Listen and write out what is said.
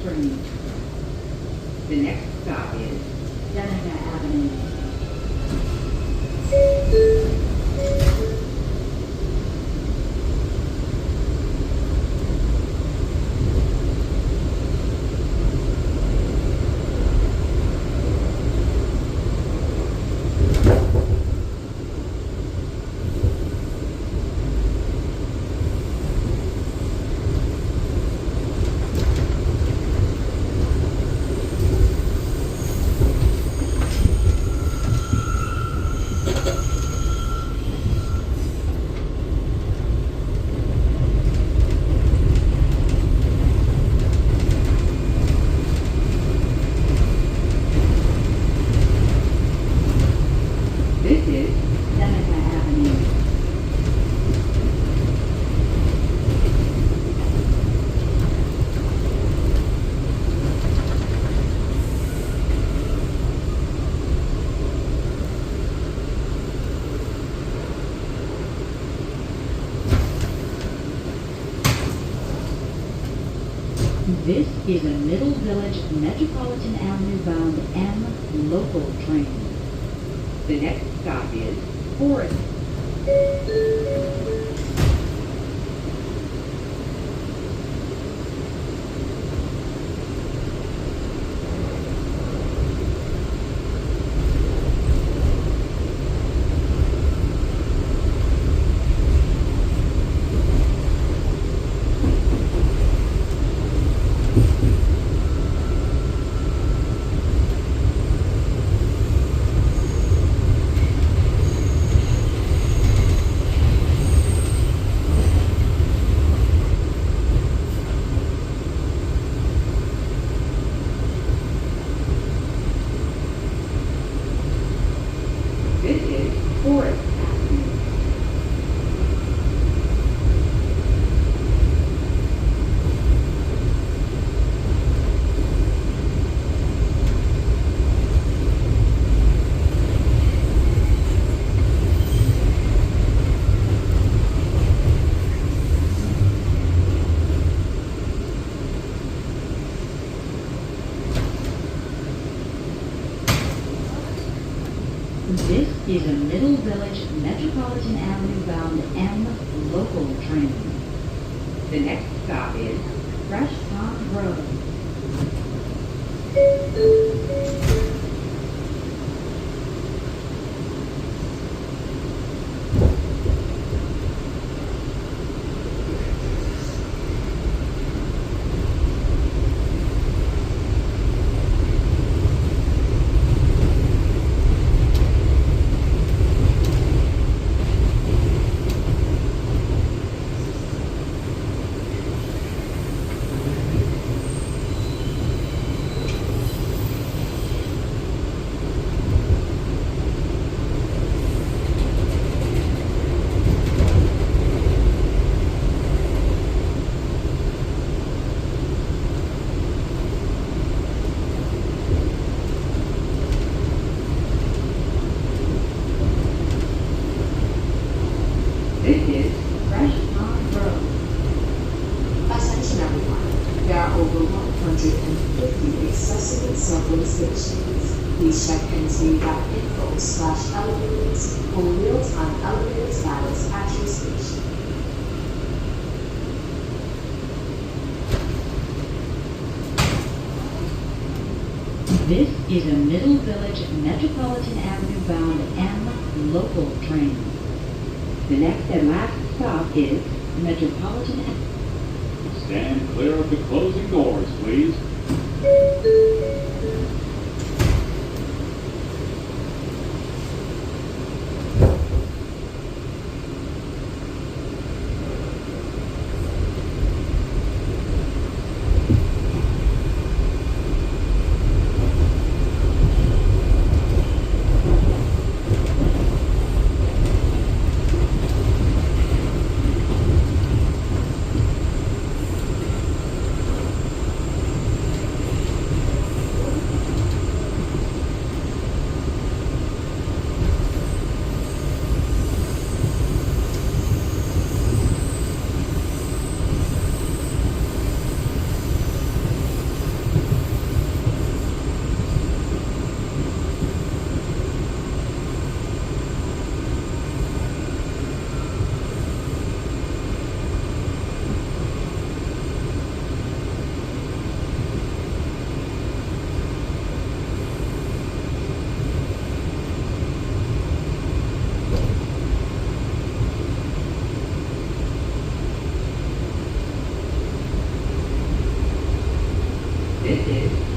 train. The next stop is Seneca Avenue. This is Seneca Avenue. This is a Middle Village Metropolitan Avenue bound M local train. the next stop is Forest. this is Forest Avenue. This is a Middle Village Metropolitan Avenue bound M local train. the next stop is Fresh Pond Road. this is Fresh Pond Road. Attention everyone, there are over 150 accessible subway stations. Please check nt.info/elevators for real-time elevator status at your station. This is a Middle Village Metropolitan Avenue bound M local train. the next and last stop is Metropolitan Avenue. Stand clear of the closing doors, please. This is